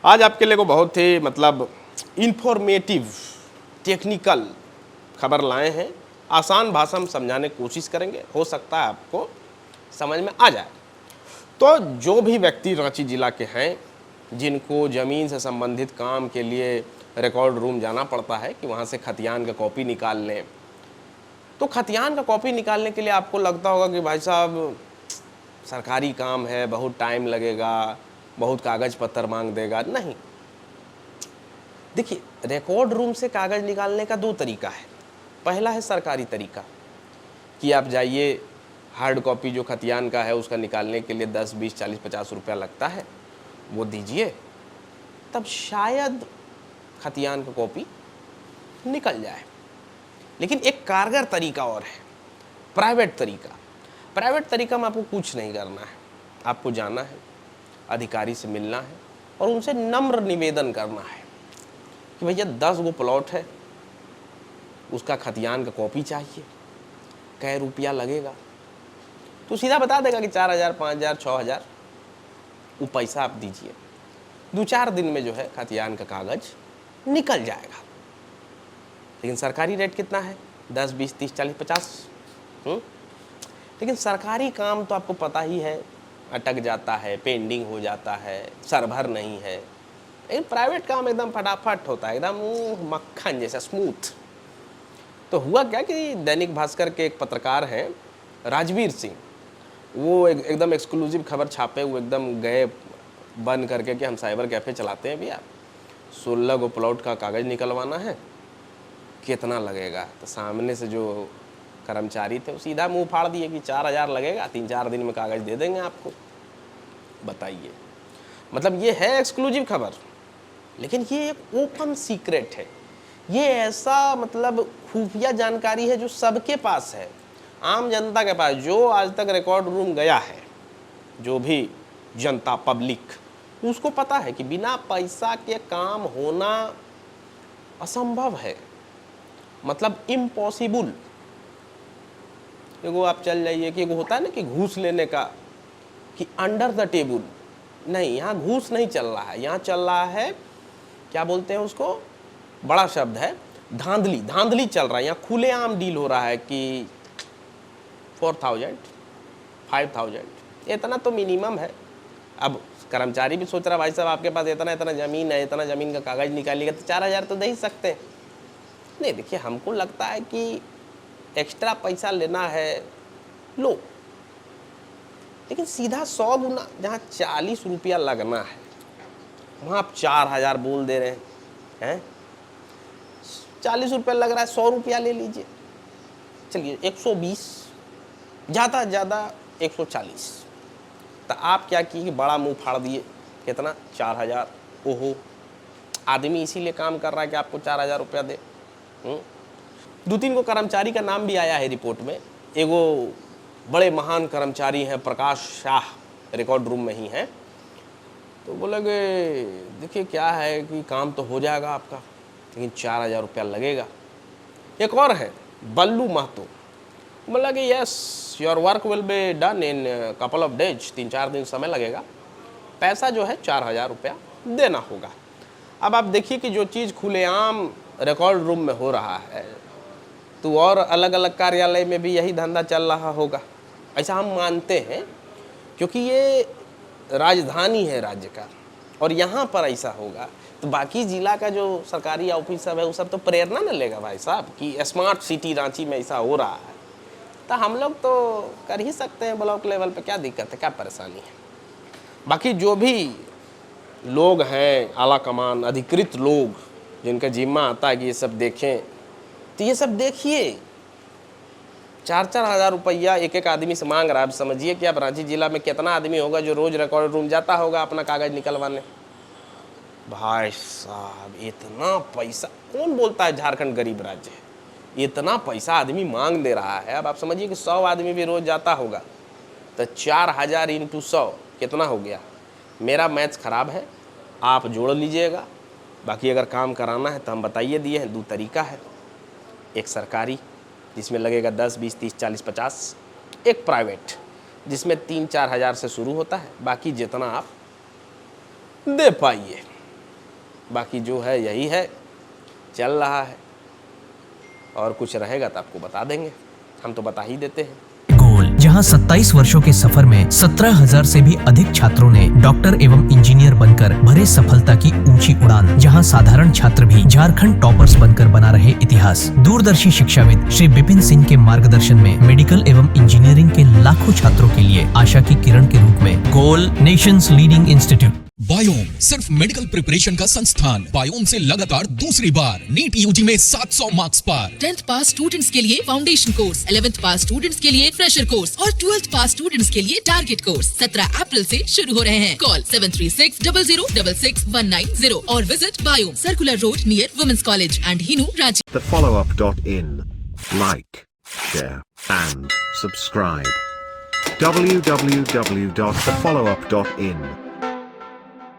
आज आपके लिए को बहुत ही मतलब इंफॉर्मेटिव टेक्निकल खबर लाए हैं। आसान भाषा में समझाने की कोशिश करेंगे, हो सकता है आपको समझ में आ जाए। तो जो भी व्यक्ति रांची जिला के हैं जिनको ज़मीन से संबंधित काम के लिए रिकॉर्ड रूम जाना पड़ता है कि वहाँ से खतियान का कॉपी निकाल लें, तो खतियान का कॉपी निकालने के लिए आपको लगता होगा कि भाई साहब सरकारी काम है, बहुत टाइम लगेगा, बहुत कागज़ पत्तर मांग देगा। नहीं, देखिए रिकॉर्ड रूम से कागज़ निकालने का दो तरीका है। पहला है सरकारी तरीका कि आप जाइए, हार्ड कॉपी जो खतियान का है उसका निकालने के लिए 10, 20, 40, 50 रुपया लगता है, वो दीजिए, तब शायद खतियान का कॉपी निकल जाए। लेकिन एक कारगर तरीका और है, प्राइवेट तरीका। प्राइवेट तरीका में आपको कुछ नहीं करना है, आपको जाना है, अधिकारी से मिलना है और उनसे नम्र निवेदन करना है कि भैया 10 गो प्लॉट है, उसका खतियान का कॉपी चाहिए, कै रुपया लगेगा। तो सीधा बता देगा कि 4000, 5000, 6000, वो पैसा आप दीजिए, 2-4 दिन में जो है खतियान का कागज निकल जाएगा। लेकिन सरकारी रेट कितना है? 10, 20, 30, 40, 50। लेकिन सरकारी काम तो आपको पता ही है, अटक जाता है, पेंडिंग हो जाता है, सरभर नहीं है। लेकिन प्राइवेट काम एकदम फटाफट होता है, एकदम मक्खन जैसा स्मूथ। तो हुआ क्या कि दैनिक भास्कर के एक पत्रकार हैं राजवीर सिंह, वो एकदम एक्सक्लूसिव खबर छापे हुए एकदम गए बन करके कि हम साइबर कैफ़े चलाते हैं भैया, 16 गो प्लॉट का कागज़ निकलवाना है, कितना लगेगा? तो सामने से जो कर्मचारी थे वो सीधा मुंह फाड़ दिए कि 4000 लगेगा, 3-4 दिन में कागज़ दे देंगे आपको। बताइए, मतलब ये है एक्सक्लूसिव खबर, लेकिन ये एक ओपन सीक्रेट है। ये ऐसा मतलब खुफिया जानकारी है जो सबके पास है, आम जनता के पास। जो आज तक रिकॉर्ड रूम गया है, जो भी जनता पब्लिक, उसको पता है कि बिना पैसा के काम होना असंभव है, मतलब इम्पॉसिबल। एगो आप चल जाइए कि एगो होता है ना कि घूस लेने का, कि अंडर द टेबल, नहीं, यहाँ घूस नहीं चल रहा है, यहाँ चल रहा है, क्या बोलते हैं उसको, बड़ा शब्द है, धांधली। धांधली चल रहा है, यहाँ खुलेआम डील हो रहा है कि 4000, 5000, इतना तो मिनिमम है। अब कर्मचारी भी सोच रहा है भाई साहब आपके पास इतना इतना ज़मीन है, इतना ज़मीन का कागज़ निकालिएगा तो 4000 तो दे ही सकते हैं। नहीं, देखिए हमको लगता है कि एक्स्ट्रा पैसा लेना है, लो, लेकिन सीधा 100 गुना जहाँ 40 रुपया लगना है वहाँ आप 4000 बोल दे रहे हैं। 40 रुपया लग रहा है, 100 रुपया ले लीजिए, चलिए 120, ज़्यादा ज़्यादा 140। तो आप क्या किए कि बड़ा मुंह फाड़ दिए, कितना? 4000। ओहो, आदमी इसीलिए काम कर रहा है कि आपको 4000 रुपया दे। 2-3 को कर्मचारी का नाम भी आया है रिपोर्ट में। एगो बड़े महान कर्मचारी हैं प्रकाश शाह, रिकॉर्ड रूम में ही हैं। तो बोले कि देखिए क्या है कि काम तो हो जाएगा आपका, लेकिन 4000 रुपया लगेगा। एक और है बल्लू महतो, बोला कि yes your work will be done in couple of days, 3-4 दिन समय लगेगा, पैसा जो है 4000 रुपया देना होगा। अब आप देखिए कि जो चीज़ खुलेआम रिकॉर्ड रूम में हो रहा है तो और अलग अलग कार्यालय में भी यही धंधा चल रहा होगा, ऐसा हम मानते हैं, क्योंकि ये राजधानी है राज्य का और यहाँ पर ऐसा होगा तो बाकी ज़िला का जो सरकारी ऑफिस सब है वो सब तो प्रेरणा न लेगा भाई साहब कि स्मार्ट सिटी रांची में ऐसा हो रहा है, तो हम लोग तो कर ही सकते हैं ब्लॉक लेवल पे, क्या दिक्कत है, क्या परेशानी है। बाकी जो भी लोग हैं, आला कमान अधिकृत लोग जिनका जिम्मा आता है कि ये सब देखें, तो ये सब देखिए। 4-4 हज़ार रुपया एक एक आदमी से मांग रहा है। अब समझिए कि आप रांची जिला में कितना आदमी होगा जो रोज़ रिकॉर्ड रूम जाता होगा अपना कागज़ निकलवाने। भाई साहब इतना पैसा कौन बोलता है झारखंड गरीब राज्य है, इतना पैसा आदमी मांग दे रहा है। अब आप समझिए कि 100 आदमी भी रोज़ जाता होगा तो 4000 × 100 कितना हो गया। मेरा मैथ्स ख़राब है, आप जोड़ लीजिएगा। बाकी अगर काम कराना है तो हम बताइए दिए हैं, 2 तरीका है, एक सरकारी जिसमें लगेगा 10, 20, 30, 40, 50, एक प्राइवेट जिसमें 3-4 हज़ार से शुरू होता है, बाकी जितना आप दे पाइए। बाकी जो है यही है, चल रहा है। और कुछ रहेगा तो आपको बता देंगे, हम तो बता ही देते हैं। गोल, जहां 27 वर्षों के सफर में 17,000 से भी अधिक छात्रों ने डॉक्टर एवं इंजीनियर बनकर भरे सफलता की ऊंची उड़ान, जहां साधारण छात्र भी झारखंड टॉपर्स बनकर बना रहे इतिहास। दूरदर्शी शिक्षाविद श्री विपिन सिंह के मार्गदर्शन में मेडिकल एवं इंजीनियरिंग के लाखों छात्रों के लिए आशा की किरण के रूप में गोल, नेशंस लीडिंग इंस्टीट्यूट। बायोम सिर्फ मेडिकल प्रिपरेशन का संस्थान। बायोम से लगातार दूसरी बार नीट यूजी में 700 मार्क्स पार। 10th पास स्टूडेंट्स के लिए फाउंडेशन कोर्स, 11th पास स्टूडेंट्स के लिए फ्रेशर कोर्स और 12th पास स्टूडेंट्स के लिए टारगेट कोर्स 17 अप्रैल से शुरू हो रहे हैं। कॉल 7360066190 और visit Biome, circular road near women's college and Hinu, Ranchi. thefollowup.in. Like, share, and subscribe. www.thefollowup.in